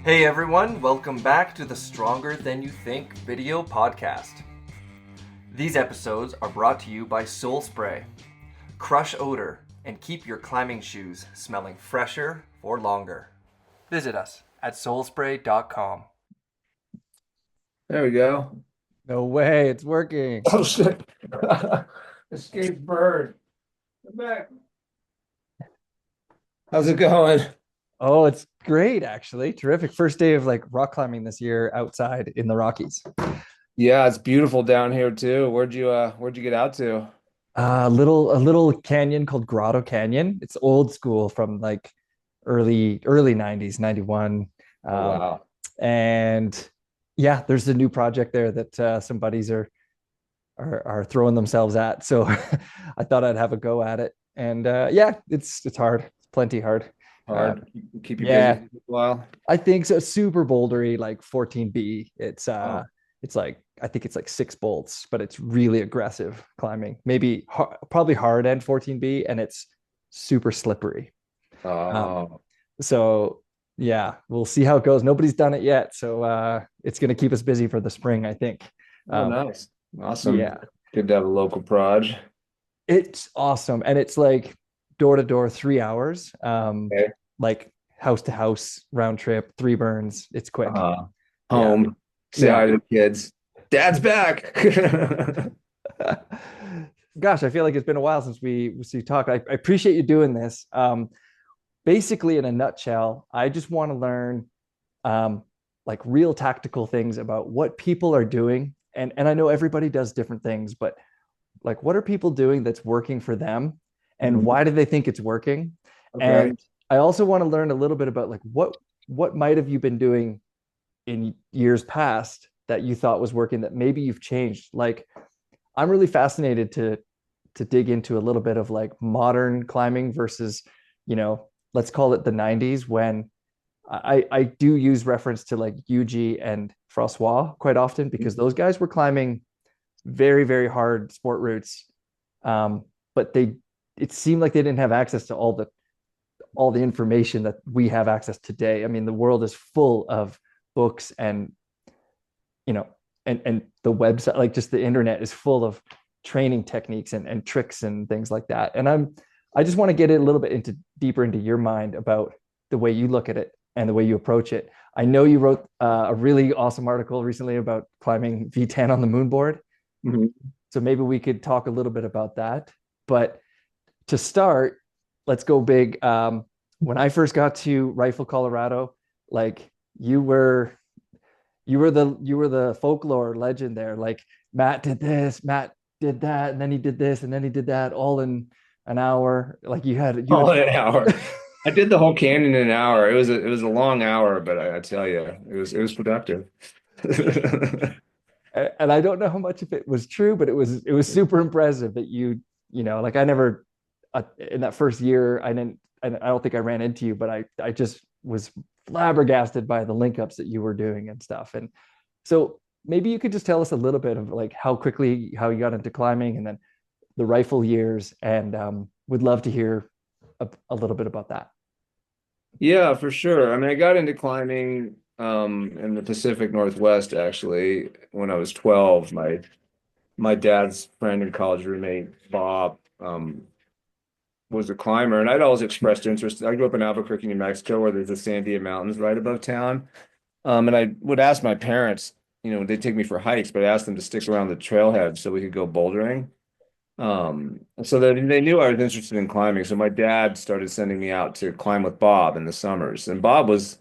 Hey everyone, welcome back to the Stronger Than You Think video podcast. These episodes are brought to you by Soul Spray. Crush odor and keep your climbing shoes smelling fresher for longer. Visit us at soulspray.com. There we go. No way, it's working. Oh shit. Escape bird. Come back. How's it going? Oh, it's great, actually. Terrific. First day of like rock climbing this year outside in the Rockies. Yeah, it's beautiful down here too. Where'd you get out to? A little canyon called Grotto Canyon. It's old school from like early 90s, 91. Oh Um, wow. and yeah, there's a new project there that some buddies are throwing themselves at. So I thought I'd have a go at it. And yeah, it's hard. It's plenty hard. Uh, Hard. Keep you busy yeah, for a while. I think so. Super bouldery, like 14B. Oh, It's like I think it's like 6 bolts, but it's really aggressive climbing. Maybe probably hard end 14B, and it's super slippery. Um, oh, so yeah, we'll see how it goes. Nobody's done it yet, so it's gonna keep us busy for the spring, I think. oh, Um, nice. Awesome. yeah, Good to have a local proj. it's awesome, and it's like door to door, 3 hours. Okay. Like house to house round trip, 3 burns. It's quick. Uh, Yeah. Home. Say Yeah. hi to the kids. Dad's back. Gosh, I feel like it's been a while since we talked. I appreciate you doing this. Basically, in a nutshell, I just want to learn um, like real tactical things about what people are doing. And I know everybody does different things, but like what are people doing that's working for them? And Mhm. why do they think it's working? Okay. And I also want to learn a little bit about like what might have you been doing in years past that you thought was working that maybe you've changed. Like I'm really fascinated to dig into a little bit of like modern climbing versus, let's call it the 90s when I do use reference to like UG and Francois quite often because those guys were climbing very, very hard sport routes. But it seemed like they didn't have access to all the information that we have access today. I mean, the world is full of books and you know, and the website, like just the internet is full of training techniques and tricks and things like that. And I just want to get it a little bit deeper into your mind about the way you look at it and the way you approach it. I know you wrote a really awesome article recently about climbing V10 on the moon board. Mhm. So maybe we could talk a little bit about that. But to start, let's go big. When I first got to Rifle, Colorado, like you were you were the folklore legend there. Like Matt did this, Matt did that, and then he did this, and then he did that, all in an hour. Like you All in an hour. I did the whole canyon in an hour. It was a long hour, but I tell you, it was productive. and I don't know how much of it was true, but it was super impressive that like I never in that first year I don't think I ran into you, but I just was flabbergasted by the link ups that you were doing and stuff. And so maybe you could just tell us a little bit of like how you got into climbing and then the rifle years, and would love to hear a little bit about that. Yeah, for sure. I mean, I got into climbing in the Pacific Northwest actually when I was 12. My dad's friend and college roommate, Bob, was a climber, and I'd always expressed interest. I grew up in Albuquerque, New Mexico, where there's the Sandia Mountains right above town. And I would ask my parents, they'd take me for hikes, but I asked them to stick around the trailhead so we could go bouldering. So they knew I was interested in climbing. So my dad started sending me out to climb with Bob in the summers. And Bob was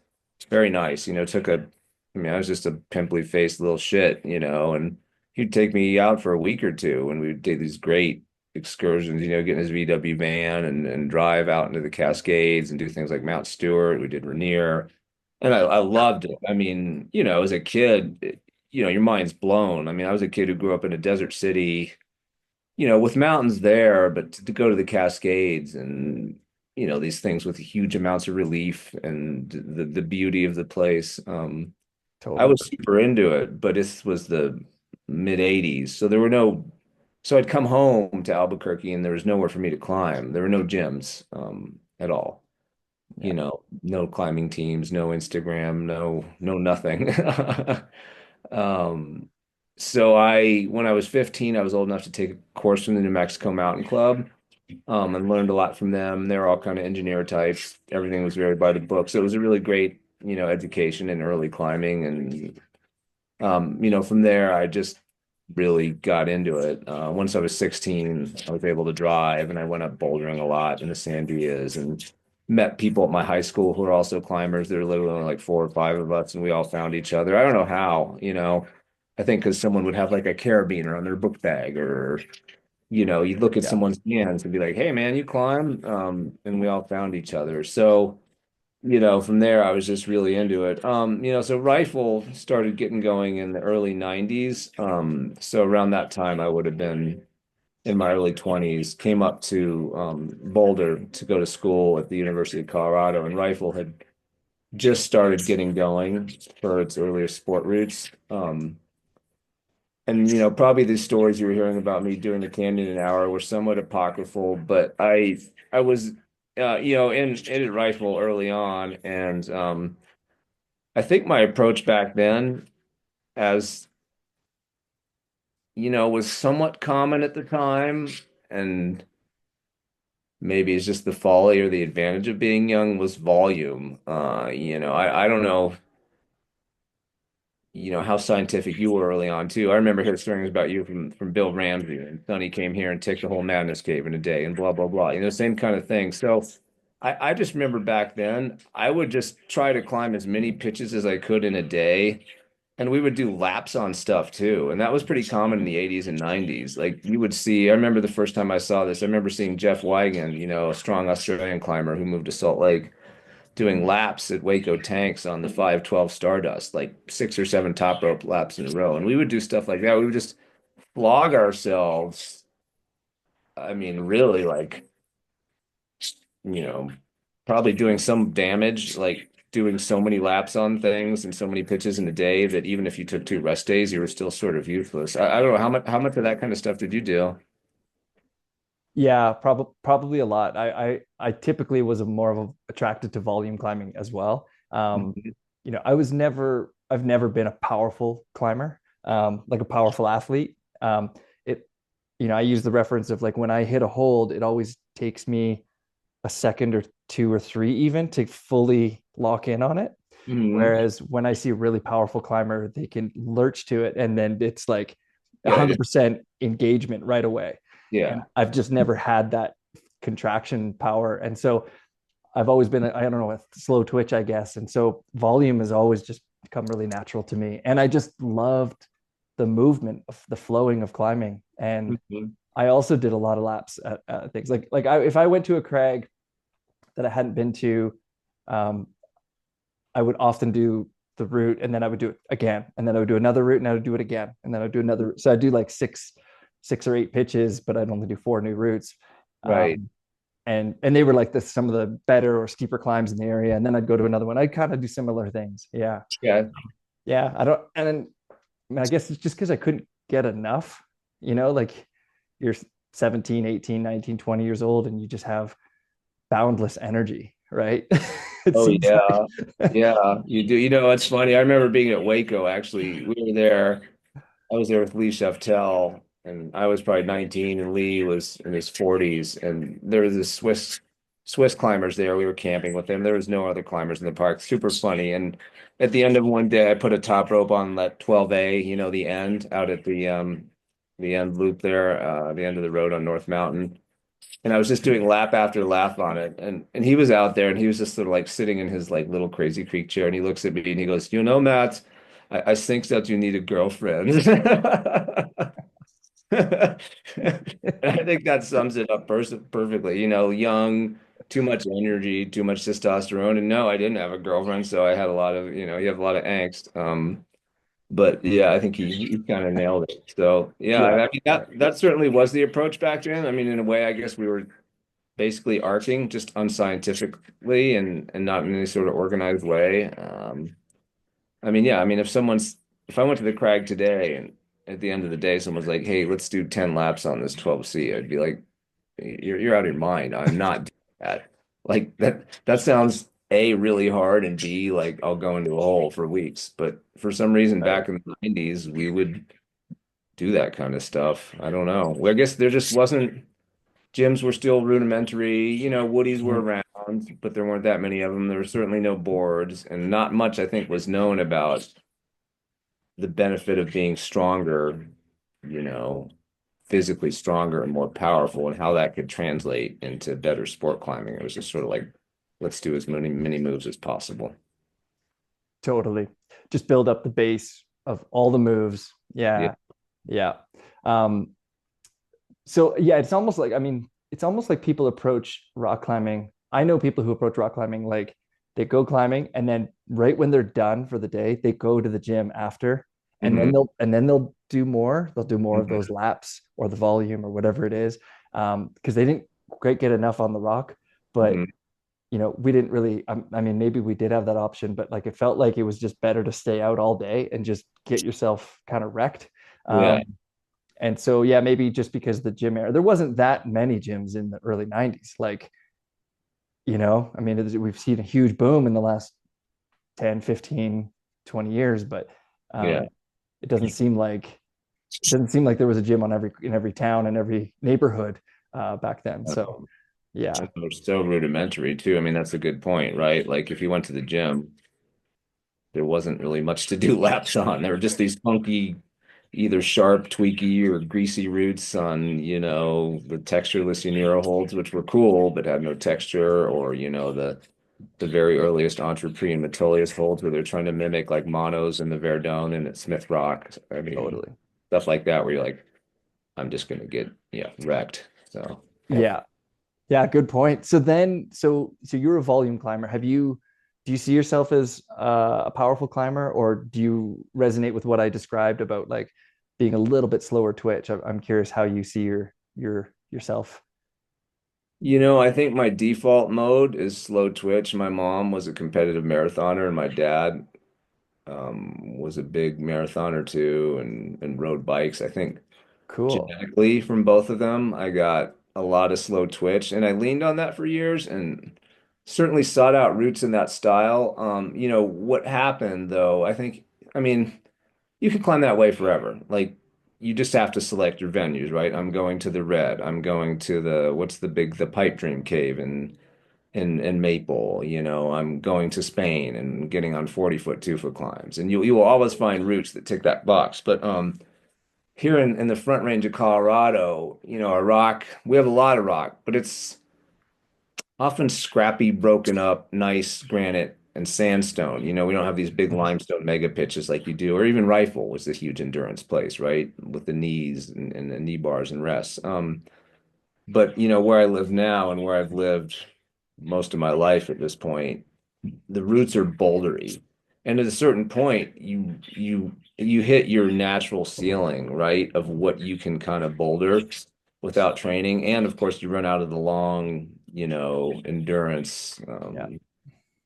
very nice, I mean, I was just a pimply faced little shit, and he'd take me out for a week or two and we would do these great excursions, get in his VW van and drive out into the Cascades and do things like Mount Stewart. We did Rainier. And I loved it. I mean, as a kid, your mind's blown. I mean, I was a kid who grew up in a desert city, with mountains there, but to go to the Cascades and these things with huge amounts of relief and the beauty of the place. I Totally. was super into it, but this was the mid 80s, so there were no. So I'd come home to Albuquerque and there was nowhere for me to climb. There were no gyms at all. Yeah. no climbing teams, no Instagram, no nothing. Um, so when I was 15, I was old enough to take a course from the New Mexico Mountain Club, and learned a lot from them. They're all kind of engineer types. Everything was very by the book. So it was a really great, education in early climbing. And from there, I just really got into it. Once I was 16, I was able to drive and I went up bouldering a lot in the Sandias and met people at my high school who were also climbers. There were literally only like four or five of us, and we all found each other. I don't know how, I think because someone would have like a carabiner on their book bag, or, you'd look at Yeah. someone's hands and be like, hey, man, you climb? And we all found each other. So, from there, I was just really into it. So rifle started getting going in the early 90s. So around that time, I would have been in my early 20s, came up to Boulder to go to school at the University of Colorado, and rifle had just started getting going for its earlier sport roots. And probably the stories you were hearing about me doing the Canyon an hour were somewhat apocryphal, but I was in rifle early on, and I think my approach back then, as was somewhat common at the time, and maybe it's just the folly or the advantage of being young, was volume. I don't know, how scientific you were early on too. I remember hearing stories about you from Bill Ramsey, and Sonnie came here and took the whole madness cave in a day and blah blah blah. Same kind of thing. So I just remember back then I would just try to climb as many pitches as I could in a day. And we would do laps on stuff too. And that was pretty common in the 80s and 90s. Like you would see, I remember the first time I saw this, I remember seeing Jeff Wigan, a strong Australian climber who moved to Salt Lake, doing laps at Waco Tanks on the 512 Stardust, like 6 or 7 top rope laps in a row. And we would do stuff like that. We would just flog ourselves. I mean, really, like, you know, probably doing some damage, like doing so many laps on things and so many pitches in a day that even if you took 2 rest days, you were still sort of useless. I don't know how much of that kind of stuff did you do? Yeah, probably a lot. I typically was a more of a, attracted to volume climbing as well. Mhm. I've never been a powerful climber, like a powerful athlete. It, I use the reference of like when I hit a hold, it always takes me a second or two or three even to fully lock in on it. Mhm. Whereas when I see a really powerful climber, they can lurch to it and then it's like Yeah, just 100% engagement right away. And yeah. I've just never had that contraction power. And so I've always been, I don't know, a slow twitch, I guess. And so volume has always just become really natural to me. And I just loved the movement of the flowing of climbing. And Mhm. I also did a lot of laps at things if I went to a crag that I hadn't been to, um, I would often do the route and then I would do it again. And then I would do another route and I would do it again. And then I would do another. So I do like six or eight pitches, but I'd only do four new routes. Right. Um, and they were like some of the better or steeper climbs in the area. And then I'd go to another one. I'd kind of do similar things. Yeah. Yeah. Yeah. I don't, and then I mean, I guess it's just because I couldn't get enough, like you're 17, 18, 19, 20 years old and you just have boundless energy, right? It Oh seems yeah. like, Yeah, you do. It's funny. I remember being at Waco actually. We were there. I was there with Lee Sheftel, and I was probably 19, and Lee was in his 40s. And there was this Swiss climbers there. We were camping with them. There was no other climbers in the park. Super funny. And at the end of one day, I put a top rope on that 12A, the end out at the end loop there, the end of the road on North Mountain. And I was just doing lap after lap on it. And he was out there and he was just sort of like sitting in his like little crazy creek chair, and he looks at me and he goes, Matt, I think that you need a girlfriend. And I think that sums it up perfectly. Young, too much energy, too much testosterone. And no, I didn't have a girlfriend, so I had a lot of, you have a lot of angst. But yeah, I think he kind of nailed it. So yeah, I yeah, mean that certainly was the approach back then. I mean, in a way, I guess we were basically arcing just unscientifically and not in any sort of organized way. I mean, yeah, I mean, if I went to the crag today and at the end of the day, someone's like, "Hey, let's do 10 laps on this 12C," I'd be like, "You're out of your mind. I'm not doing that." Like that sounds A, really hard, and B, like I'll go into a hole for weeks. But for some reason Right. back in the 90s, we would do that kind of stuff. I don't know. Well, I guess there just wasn't gyms were still rudimentary. Woodies were Mhm. around, but there weren't that many of them. There were certainly no boards, and not much, I think, was known about the benefit of being stronger, you know, physically stronger and more powerful, and how that could translate into better sport climbing. It was just sort of like, let's do as many moves as possible. Totally. Just build up the base of all the moves. Yeah. Yeah. Yeah. Um, so yeah, it's almost like, I mean, it's almost like people approach rock climbing. I know people who approach rock climbing like they go climbing and then right when they're done for the day, they go to the gym after and then Hmm. they'll do more. They'll do more of those Hmm. laps or the volume or whatever it is. Because they didn't quite get enough on the rock. But Hmm. we didn't really, I mean, maybe we did have that option, but like it felt like it was just better to stay out all day and just get yourself kind of wrecked. Yeah. And so, yeah, maybe just because the gym era, there wasn't that many gyms in the early 90s. Like, I mean, we've seen a huge boom in the last 10, 15, 20 years, but Yeah. um, it doesn't seem like there was a gym in every town and every neighborhood back then. So, yeah, And they're so rudimentary too. I mean, that's a good point, right? Like if you went to the gym, there wasn't really much to do laps on. There were just these funky, either sharp, tweaky, or greasy roots on, the textureless Unira holds, which were cool but had no texture, or the very earliest Entrepris and Metolius holds where they're trying to mimic like monos in the Verdone and at Smith Rock. I mean, totally. stuff like that where you're like, I'm just gonna get wrecked. So Yeah. Yeah, good point. So then, so you're a volume climber. Do you see yourself as a powerful climber, or do you resonate with what I described about like being a little bit slower twitch? I'm curious how you see yourself. I think my default mode is slow twitch. My mom was a competitive marathoner, and my dad was a big marathoner too, and rode bikes. I think Cool. genetically from both of them, I got a lot of slow twitch, and I leaned on that for years, and certainly sought out roots in that style. What happened though, I mean, you can climb that way forever. Like you just have to select your venues, right? I'm going to the Red. I'm going to the Pipe Dream Cave in Maple. I'm going to Spain and getting on 40-foot, 2-foot climbs. And you will always find routes that tick that box. But here in the Front Range of Colorado, our rock, we have a lot of rock, but it's often scrappy, broken up, nice granite and sandstone. We don't have these big Mhm. limestone mega pitches like you do, or even Rifle was a huge endurance place, right? With the knees and the knee bars and rests. But where I live now and where I've lived most of my life at this point, the roots are bouldery. And at a certain point, you hit your natural ceiling, right, of what you can kind of boulder without training. And of course, you run out of the long, endurance Yeah.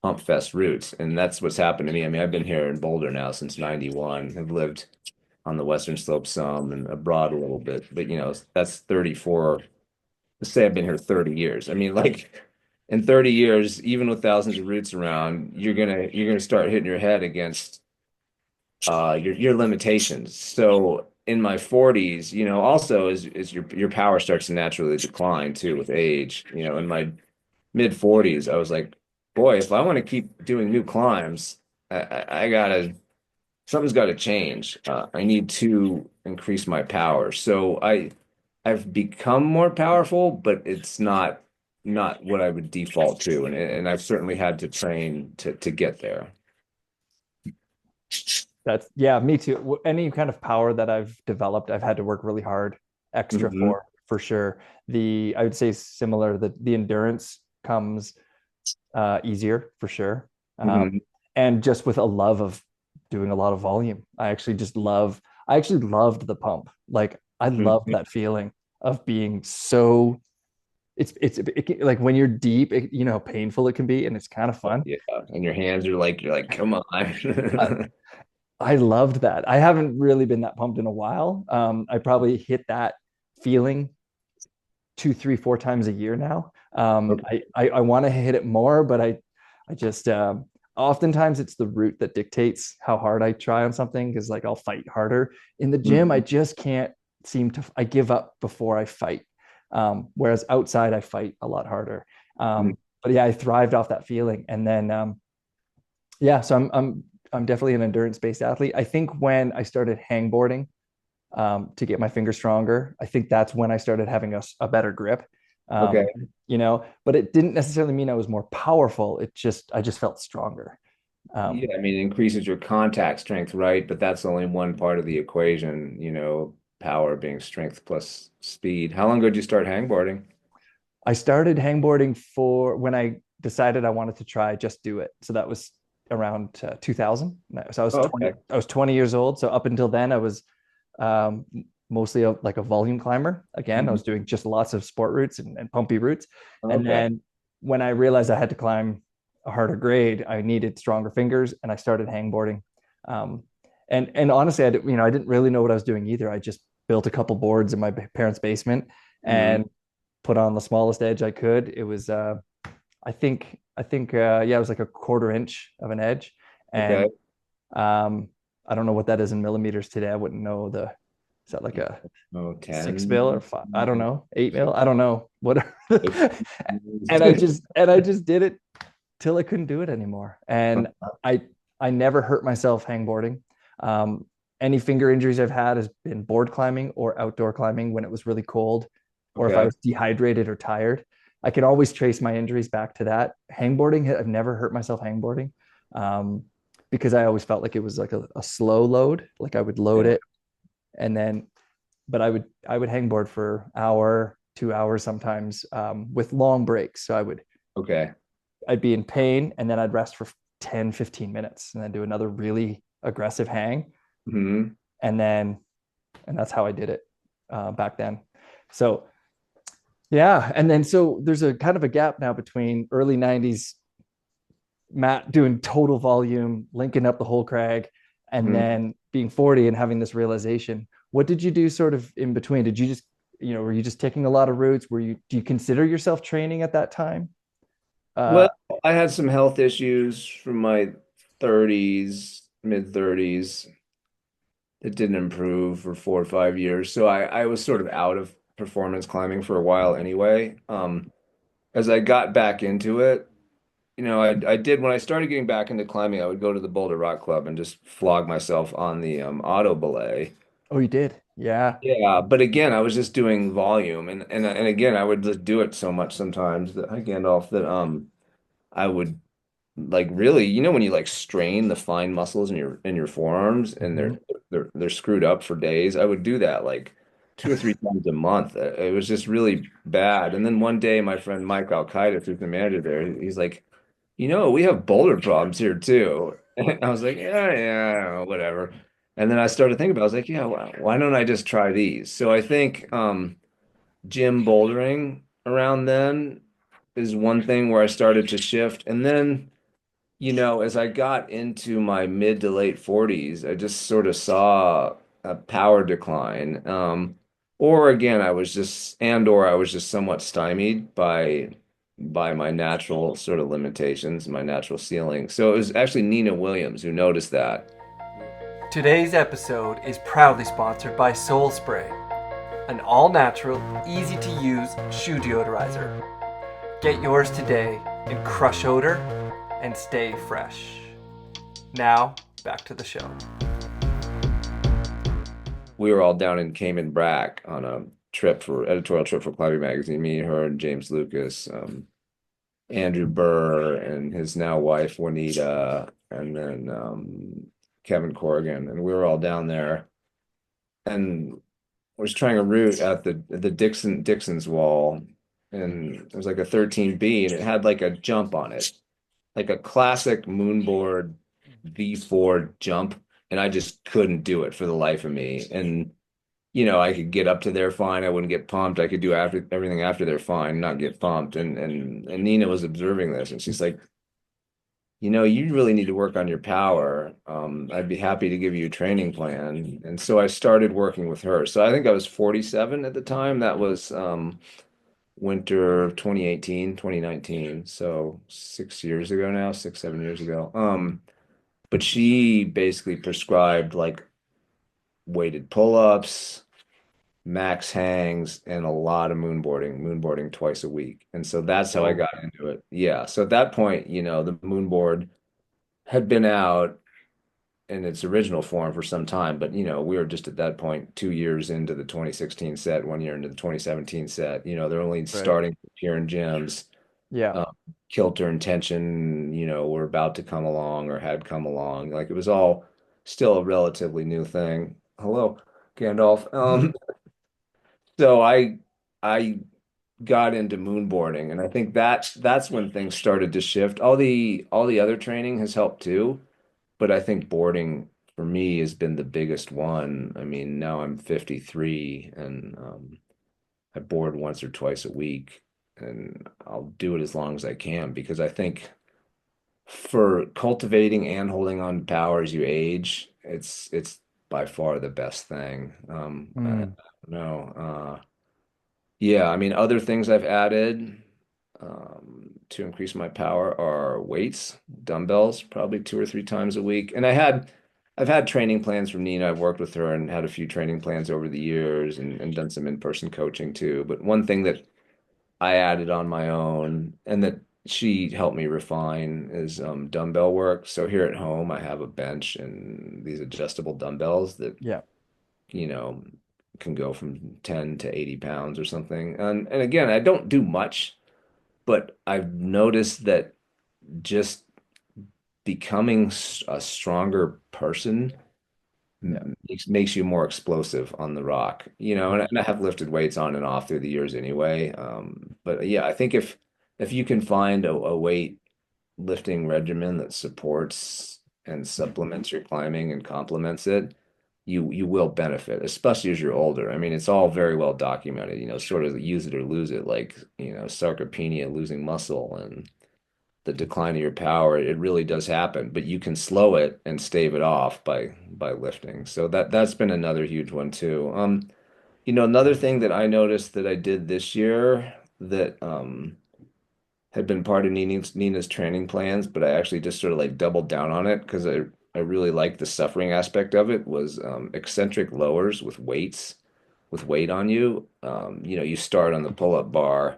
hump fest routes. And that's what's happened to me. I mean, I've been here in Boulder now since 91. I've lived on the Western Slope some and abroad a little bit, but that's 34. Let's say I've been here 30 years. I mean, like in 30 years, even with thousands of routes around, you're gonna start hitting your head against your limitations. So in my 40s, also as your power starts to naturally decline too with age. In my mid 40s, I was like, boy, if I want to keep doing new climbs, I gotta something's got to change. I need to increase my power. So I've become more powerful, but it's not what I would default to, and I've certainly had to train to get there. That's yeah, me too. Any kind of power that I've developed, I've had to work really hard, extra Hmm. for sure. I would say similar. The endurance comes easier for sure, Hmm. and just with a love of doing a lot of volume. I actually loved the pump. Like I loved Hmm. that feeling of being so. Like when you're deep, you know how painful it can be, and it's kind of fun. Yeah, and your hands are like you're like, come I, on. I loved that. I haven't really been that pumped in a while. I probably hit that feeling two, three, four times a year now. Okay. I want to hit it more, but I just oftentimes it's the route that dictates how hard I try on something, because like I'll fight harder. In the gym, I Mhm. just can't seem to, I give up before I fight. Whereas outside I fight a lot harder. Mhm. But yeah, I thrived off that feeling. And then yeah, so I'm definitely an endurance-based athlete. I think when I started hangboarding, to get my finger stronger. I think that's when I started having a better grip. Okay. But it didn't necessarily mean I was more powerful. I just felt stronger. Um, Yeah, I mean, it increases your contact strength, right? But that's only one part of the equation, power being strength plus speed. How long ago did you start hangboarding? I started hangboarding for when I decided I wanted to try just do it. So that was around 2000. So Oh, okay. I was 20 years old. So up until then, I was um, mostly like a volume climber. Again, I Mhm. was doing just lots of sport routes and pumpy routes. And Okay. then when I realized I had to climb a harder grade, I needed stronger fingers, and I started hangboarding. Um, and honestly, I didn't really know what I was doing either. I just built a couple boards in my parents' basement Mhm. and put on the smallest edge I could. It was yeah, it was like a quarter inch of an edge. Okay. And um I don't know what that is in millimeters today. I wouldn't know the is that like a Oh, 6 mil or 10. five? I don't know, 8 mil. I don't know. Whatever. And I just did it till I couldn't do it anymore. And I I never hurt myself hangboarding. Um, any finger injuries I've had has been board climbing or outdoor climbing when it was really cold, or if I Okay. was dehydrated or tired. I can always trace my injuries back to that. Hangboarding, I've never hurt myself hangboarding, um, because I always felt like it was like a slow load. Like I would load Yeah. it and then, but I would hangboard for hour, 2 hours sometimes, with long breaks. So Okay. I'd be in pain and then I'd rest for 10, 15 minutes and then do another really aggressive hang. Hmm. And then, and that's how I did it back then. So, yeah. And then, so there's a kind of a gap now between early 90s Matt doing total volume, linking up the whole crag, and Hmm. then being 40 and having this realization. What did you do sort of in between? Did you just, were you just taking a lot of routes? Do you consider yourself training at that time? Well, Uh, I had some health issues from my 30s, mid 30s. It didn't improve for 4 or 5 years. So I was sort of out of performance climbing for a while anyway. As I got back into it, I did when I started getting back into climbing, I would go to the Boulder Rock Club and just flog myself on the auto belay. oh, you did? Yeah. Yeah, but again, I was just doing volume, and again, I would just do it so much sometimes that again off that I would like really, when you like strain the fine muscles in your forearms and Mhm. they're screwed up for days. I would do that like 2 or 3 times a month. It was just really bad. And then one day, my friend Mike Al-Qaeda, who's the manager there, he's like, we have boulder problems here too. And I was like, yeah, yeah, whatever. And then I started thinking about it. I was like, yeah, why don't I just try these? So I think gym bouldering around then is one thing where I started to shift. And then as I got into my mid to late 40s, I just sort of saw a power decline. Or again, I was just somewhat stymied by my natural sort of limitations, my natural ceiling. So it was actually Nina Williams who noticed that. Today's episode is proudly sponsored by Soul Spray, an all natural, easy to use shoe deodorizer. Get yours today and crush odor and stay fresh. Now, back to the show. We were all down in Cayman Brac on a editorial trip for Climbing Magazine, me, her, and James Lucas. Andrew Burr and his now wife Juanita, and then Kevin Corrigan, and we were all down there and was trying a route at the Dixon's wall, and it was like a 13B, and it had like a jump on it, like a classic moonboard V4 jump, and I just couldn't do it for the life of me. And I could get up to there fine. I wouldn't get pumped. I could do everything after there fine, not get pumped. And Nina was observing this, and she's like, you really need to work on your power. I'd be happy to give you a training plan. And so I started working with her. So I think I was 47 at the time. That was winter of 2018, 2019. So 6 years ago now, 6, 7 years ago. But she basically prescribed like weighted pull-ups, max hangs, and a lot of moonboarding twice a week. And so that's how I Whoa. got into it. Yeah. So at that point, the moonboard had been out in its original form for some time, but we were just at that point 2 years into the 2016 set, 1 year into the 2017 set. They're only Right. starting here in gyms. Yeah. Kilter and tension, were about to come along or had come along. Like it was all still a relatively new thing. Hello, Gandalf. So I got into moonboarding, and I think that's when things started to shift. All the other training has helped too, but I think boarding for me has been the biggest one. I mean, now I'm 53 and I board once or twice a week, and I'll do it as long as I can because I think for cultivating and holding on to power as you age, it's by far the best thing. I don't Mm, know. Yeah, I mean, other things I've added to increase my power are weights, dumbbells, probably 2 or 3 times a week. And I've had training plans from Nina. I've worked with her and had a few training plans over the years and done some in-person coaching too. But one thing that I added on my own and that she helped me refine is dumbbell work. So here at home, I have a bench and these adjustable dumbbells that yeah. you know, can go from 10 to 80 pounds or something. And again, I don't do much, but I've noticed that just becoming a stronger person Yeah. makes you more explosive on the rock, and I have lifted weights on and off through the years anyway. But yeah, I think if you can find a weight lifting regimen that supports and supplements your climbing and complements it, you will benefit, especially as you're older. I mean, it's all very well documented, sort of use it or lose it, like, sarcopenia, losing muscle and the decline of your power. It really does happen, but you can slow it and stave it off by lifting. So that's been another huge one too. Another thing that I noticed that I did this year that had been part of Nina's training plans, but I actually just sort of like doubled down on it because I really liked the suffering aspect of it was eccentric lowers with weight on you. You start on the pull-up bar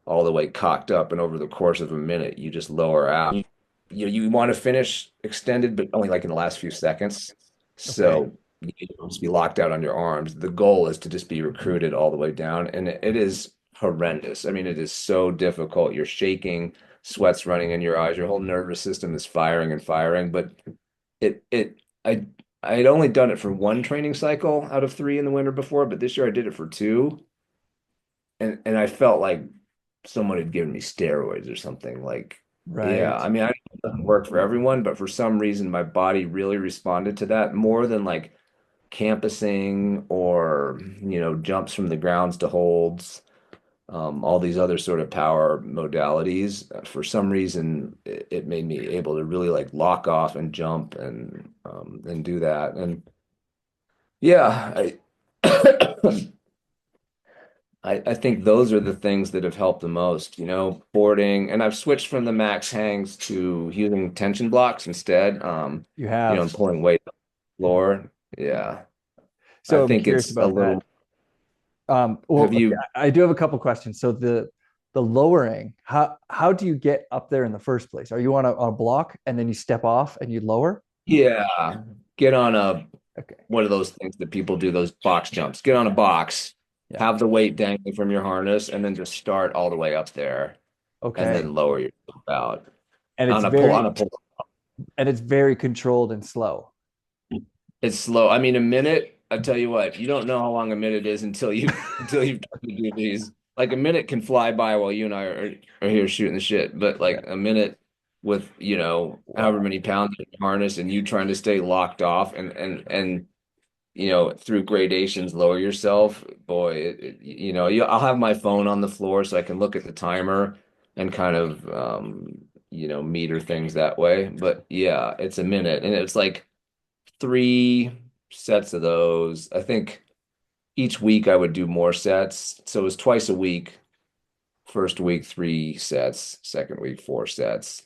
all the way cocked up, and over the course of a minute, you just lower out. You want to finish extended, but only like in the last few seconds. Okay. So you don't just be locked out on your arms. The goal is to just be recruited all the way down, and it is horrendous. I mean, it is so difficult. You're shaking, sweat's running in your eyes, your whole nervous system is firing and firing. But it it I I'd only done it for one training cycle out of three in the winter before, but this year I did it for two, and I felt like someone had given me steroids or something. Like, yeah, Right. I mean, I know it doesn't work for everyone, but for some reason, my body really responded to that more than like campusing or, jumps from the grounds to holds, all these other sort of power modalities. For some reason, it made me able to really like lock off and jump and do that. And yeah, I think those are the things that have helped the most, boarding. And I've switched from the max hangs to using tension blocks instead, You and have. pulling weight on the floor. Yeah. I So I'm think curious it's a about that. little, Well, have okay, you, I do have a couple questions. So the lowering, how do you get up there in the first place? Are you on a block and then you step off and you lower? yeah, get on Okay. one of those things that people do, those box jumps. Get on a Yeah. box, Yeah. have the weight dangling from your harness, and then just start all the way up there and Okay. then lower yourself out And it's on a pull, on very a pull. controlled and slow. It's slow. I mean, a minute, I tell you what, you don't know how long a minute is until you've done to do these. Like a minute can fly by while you and I are here shooting the shit, but Yeah. like a minute with, however Wow. many pounds in your harness and you trying to stay locked off and through gradations lower yourself, boy, I'll have my phone on the floor so I can look at the timer and kind of meter things that way. But yeah, it's a minute and it's like 3 sets of those. I think each week I would do more sets. So it was twice a week. first week 3 sets, second week 4 sets,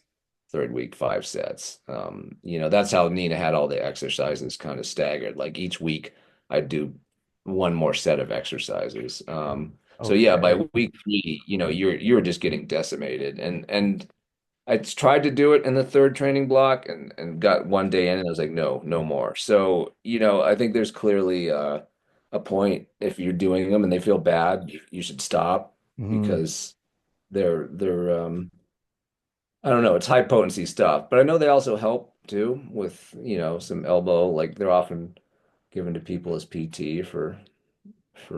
third week 5 sets. That's how Nina had all the exercises kind of staggered. Like each week I'd do one more set of exercises. So yeah, by Okay. week 3, you're just getting decimated. And I tried to do it in the third training block and got one day in and I was like, no, no more. So, I think there's clearly a point if you're doing them and they feel bad, you should stop Mhm. because they're I don't know, it's high potency stuff, but I know they also help too with, some elbow, like they're often given to people as PT for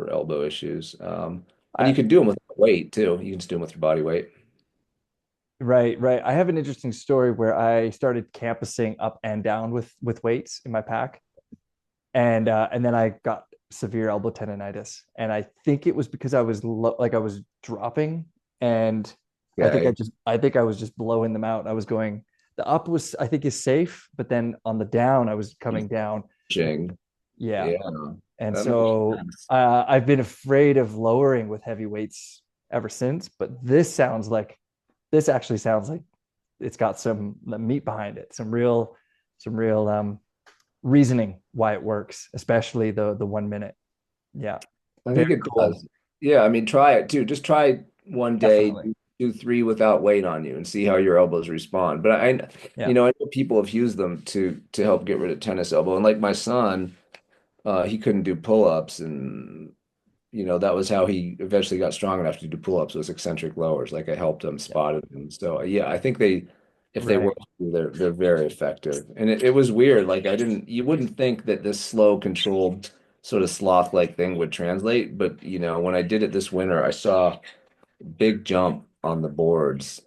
elbow issues. And I you can do them with weight too. You can just do them with your body weight. Right, right. I have an interesting story where I started campusing up and down with weights in my pack, and then I got severe elbow tendonitis, and I think it was because I was like I was dropping, and Okay. I think I was just blowing them out. I was going the up was I think is safe, but then on the down I was coming down. Ching. Yeah, Yeah, and that makes so sense. I've been afraid of lowering with heavy weights ever since. But this actually sounds like it's got some meat behind it, some real reasoning why it works, especially the 1 minute. Yeah, I very think it cool. does. Yeah, I mean, try it too. Just try one day, Definitely. do 3 without weight on you and see how your elbows respond. But Yeah. I know people have used them to help get rid of tennis elbow. And like my son, he couldn't do pull-ups and that was how he eventually got strong enough to do pull-ups was eccentric lowers. Like I helped him, Yeah. spotted him. So yeah, I think if they Right. work, they're very effective. And it was weird. Like you wouldn't think that this slow, controlled sort of sloth-like thing would translate, but when I did it this winter, I saw a big jump on the boards.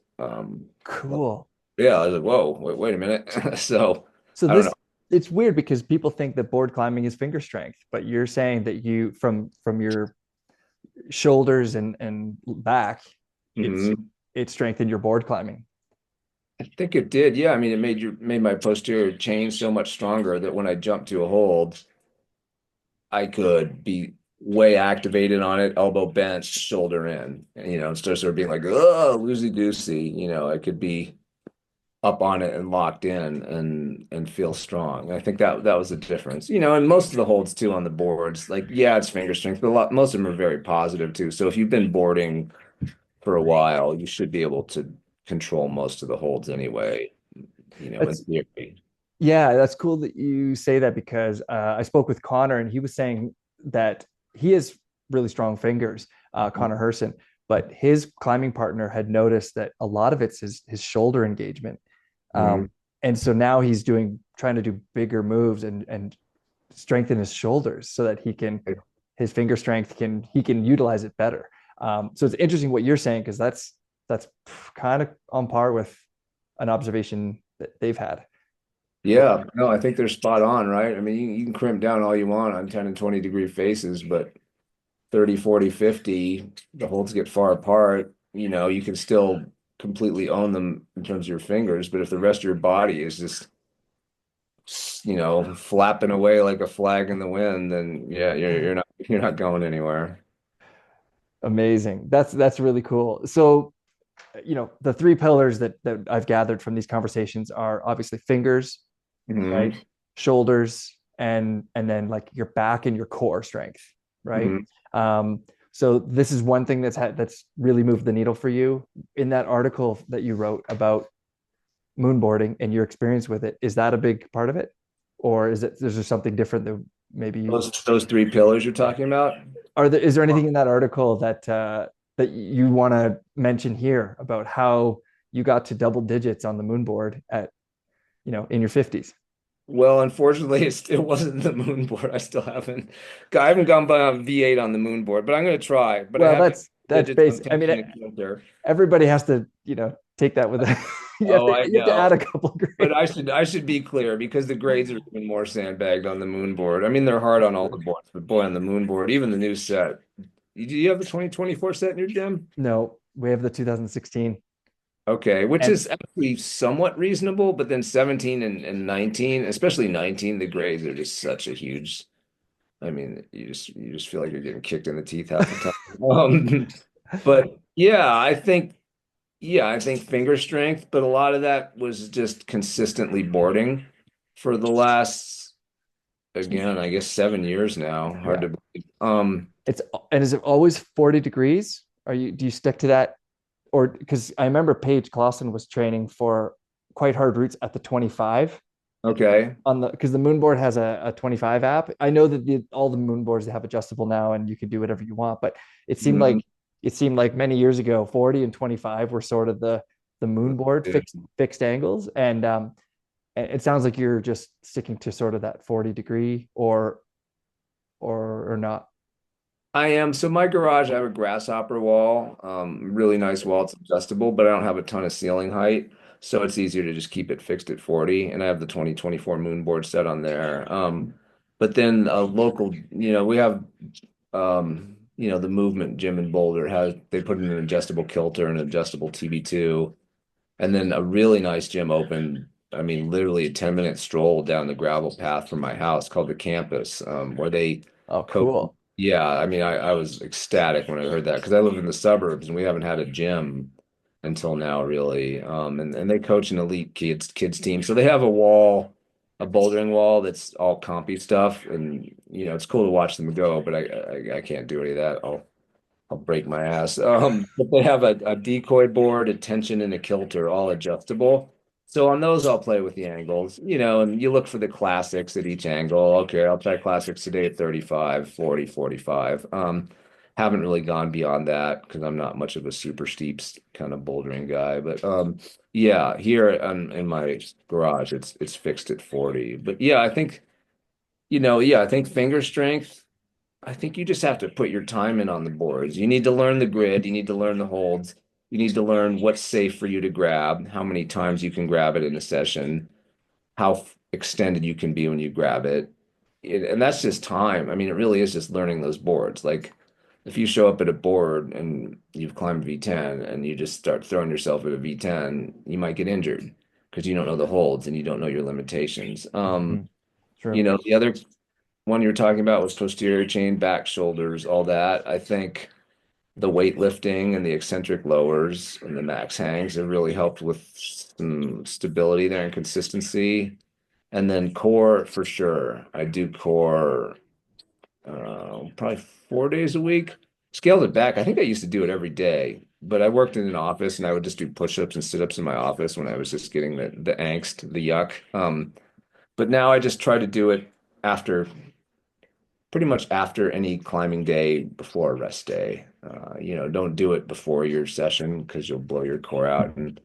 Cool. Yeah, I was like, whoa, wait a minute. So So I don't know. this it's weird because people think that board climbing is finger strength, but you're saying that you from your shoulders and back, it's Mhm. it strengthened your board climbing. I think it did. Yeah, I mean, it made my posterior chain so much stronger that when I jumped to a hold, I could be way activated on it, elbow bent, shoulder in, instead of sort of being like, oh, loosey goosey. I could be up on it and locked in and feel strong. I think that was the difference. And most of the holds too on the boards, like yeah, it's finger strength, but most of them are very positive too. So if you've been boarding for a while, you should be able to control most of the holds anyway, in That's theory. Yeah, that's cool that you say that because I spoke with Connor and he was saying that he has really strong fingers, Connor Herson, but his climbing partner had noticed that a lot of it's his shoulder engagement. Mhm. And so now he's trying to do bigger moves and strengthen his shoulders so that his finger strength he can utilize it better. So it's interesting what you're saying because that's kind of on par with an observation that they've had. But Yeah, no, I think they're spot on, right? I mean, you can crimp down all you want on 10 and 20-degree faces, but 30, 40, 50, the holds get far apart. You can still completely own them in terms of your fingers, but if the rest of your body is just, flapping away like a flag in the wind, then yeah, you're not going anywhere. amazing. That's really cool. So, the three pillars that I've gathered from these conversations are obviously fingers, right? Hmm. Shoulders, and then like your back and your core strength, right? Hmm. So this is one thing that's really moved the needle for you in that article that you wrote about moonboarding and your experience with it. Is that a big part of it, or is there something different that maybe Those 3 pillars you're talking about? is there anything in that article that you want to mention here about how you got to double digits on the moonboard at in your 50s? Well, unfortunately, it wasn't the moon board. I haven't gone by on V8 on the moon board, but I'm going to try. But I Well, have got that's digits on basic. I mean, tension and filter. everybody has to take that with a Oh, I you have to add know. a couple But grades. I should be clear because the grades are even more sandbagged on the moon board. I mean, they're hard on all the boards, but boy, on the moon board, even the new set. Do you have the 2024 set in your gym? No, we have the 2016, Okay, which and is actually somewhat reasonable, but then 17 and 19, especially 19, the grades are just such a huge. I mean, you just feel like you're getting kicked in the teeth half the time. But Yeah, I think finger strength, but a lot of that was just consistently boarding for the last, again, I guess 7 years now. Hard Yeah. to believe. It's and is it always 40 degrees? Do you stick to that? Or because I remember Paige Clausen was training for quite hard routes at the 25 Okay. on the because the moonboard has a 25 app. I know that all the moonboards have adjustable now and you can do whatever you want, but it seemed Mhm. like it seemed like many years ago 40 and 25 were sort of the moonboard Yeah. fixed angles. And it sounds like you're just sticking to sort of that 40 degree or not. I am. So my garage, I have a grasshopper wall, really nice wall. It's adjustable, but I don't have a ton of ceiling height. So it's easier to just keep it fixed at 40. And I have the 2024 moon board set on there. But then a local, we have, the movement gym in Boulder they put in an adjustable kilter and an adjustable TB2. And then a really nice gym opened, I mean, literally a 10-minute stroll down the gravel path from my house called the campus, where they Oh, coach. cool. Yeah, I mean, I was ecstatic when I heard that because I live in the suburbs and we haven't had a gym until now, really. And they coach an elite kids team. So they have a bouldering wall that's all compy stuff. And, it's cool to watch them go, but I can't do any of that. I'll break my ass. But they have a decoy board, a tension, and a kilter, all adjustable. So on those, I'll play with the angles, and you look for the classics at each angle. Okay, I'll try classics today at 35, 40, 45. Haven't really gone beyond that because I'm not much of a super steep kind of bouldering guy. But yeah, here in my garage, it's fixed at 40. But yeah, I think finger strength. I think you just have to put your time in on the boards. You need to learn the grid. You need to learn the holds. You need to learn what's safe for you to grab, how many times you can grab it in a session, how extended you can be when you grab it. And that's just time. I mean, it really is just learning those boards. Like if you show up at a board and you've climbed V10 and you just start throwing yourself at a V10, you might get injured because you don't know the holds and you don't know your limitations. Mhm. True. The other one you were talking about was posterior chain, back, shoulders, all that. I think the weightlifting and the eccentric lowers and the max hangs have really helped with some stability there and consistency. And then core for sure. I do core probably 4 days a week. Scaled it back. I think I used to do it every day, but I worked in an office and I would just do push-ups and sit-ups in my office when I was just getting the angst, the yuck. But now I just try to do it after pretty much after any climbing day before a rest day. Don't do it before your session because you'll blow your core out and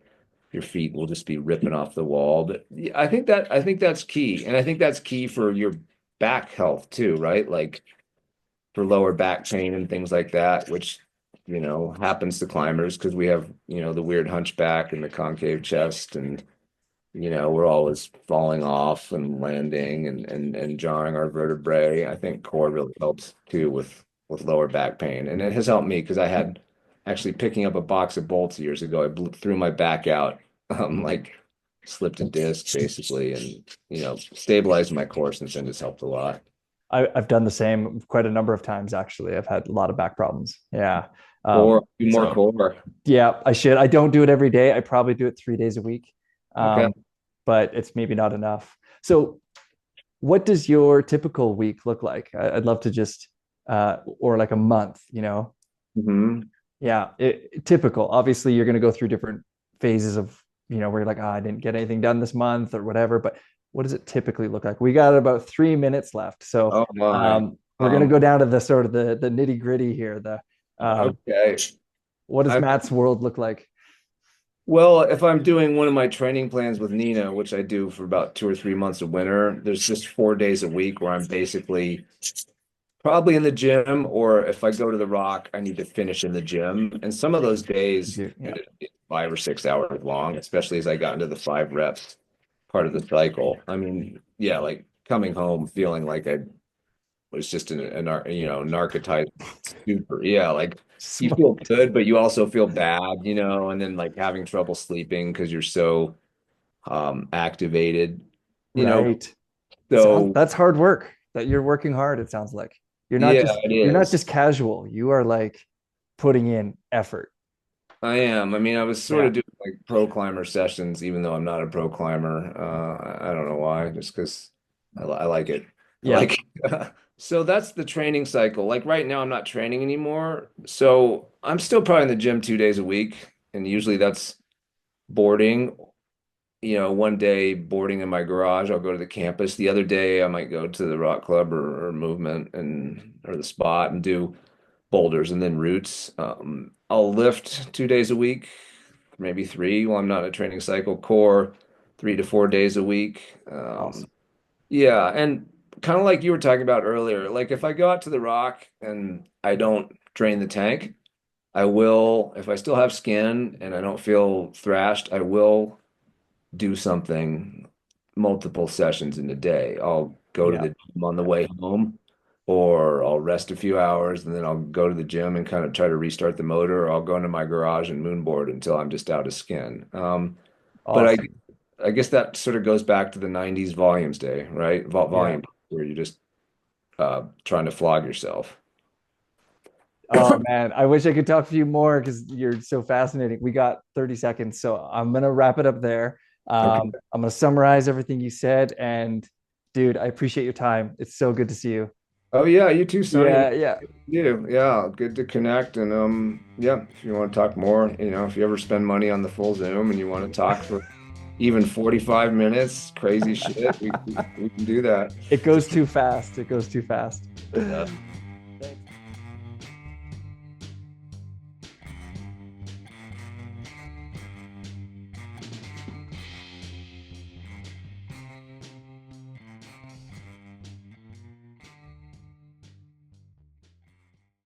your feet will just be ripping off the wall. But yeah, I think that's key. And I think that's key for your back health too, right? Like for lower back pain and things like that, which happens to climbers because we have, the weird hunchback and the concave chest and we're always falling off and landing and jarring our vertebrae. I think core really helps too with lower back pain. And it has helped me because I had actually picking up a box of bolts years ago, threw my back out, like slipped a disc basically, and stabilized my core since then. It's helped a lot. I've done the same quite a number of times, actually. I've had a lot of back problems. Yeah. Or do more So core. yeah, I should. I don't do it every day. I probably do it 3 days a week. Okay. Um, but it's maybe not enough. So what does your typical week look like? I'd love to just or like a month, you know? Hmm. Yeah, typical. Obviously, you're going to go through different phases of, where you're like, I didn't get anything done this month or whatever. But what does it typically look like? We got about 3 minutes left, so Oh my. we're going to go down to the sort of the nitty gritty here. Okay. What does I Matt's world look like? Well, if I'm doing one of my training plans with Nina, which I do for about 2 or 3 months of winter, there's just 4 days a week where I'm basically probably in the gym, or if I go to the rock, I need to finish in the gym. And some of those days Yeah, ended up being 5 or 6 hours long, especially as I got into the 5 reps part of the cycle. I mean, yeah, like coming home feeling like I was just narcotized super. Yeah, like you feel good, but you also feel bad, and then like having trouble sleeping because you're so activated, you know. right. So That's hard work. That you're working hard. It sounds like yeah, it you're not is. just casual. You are like putting in effort. I am. I mean, I was sort Yeah. of doing like pro climber sessions, even though I'm not a pro climber. I don't know why, just because I like it. I Yeah. like so that's the training cycle. Like right now, I'm not training anymore. So I'm still probably in the gym 2 days a week. And usually that's boarding. One day boarding in my garage, I'll go to the campus. The other day, I might go to the rock club or movement or the spot and do boulders and then routes. I'll lift 2 days a week, maybe three while I'm not in a training cycle. Core 3 to 4 days a week. Awesome. Yeah, and kind of like you were talking about earlier, like if I go out to the rock and I don't drain the tank, I will, if I still have skin and I don't feel thrashed, I will do something multiple sessions in a day. I'll go to Yeah. the gym on the way home, or I'll rest a few hours and then I'll go to the gym and kind of try to restart the motor, or I'll go into my garage and moonboard until I'm just out of skin. But Awesome. I guess that sort of goes back to the 90s volumes day, right? Yeah. Volume where you're just trying to flog yourself. Oh man, I wish I could talk to you more because you're so fascinating. We got 30 seconds, so I'm gonna wrap it up there. Okay. I'm gonna summarize everything you said, and dude, I appreciate your time. It's so good to see you. Oh yeah, you too, Sonny. Yeah, yeah. You, yeah, good to connect. And yeah, if you want to talk more, if you ever spend money on the full Zoom and you want to talk for even 45 minutes, crazy shit, we can do that. It goes too fast. It goes too fast. Yeah.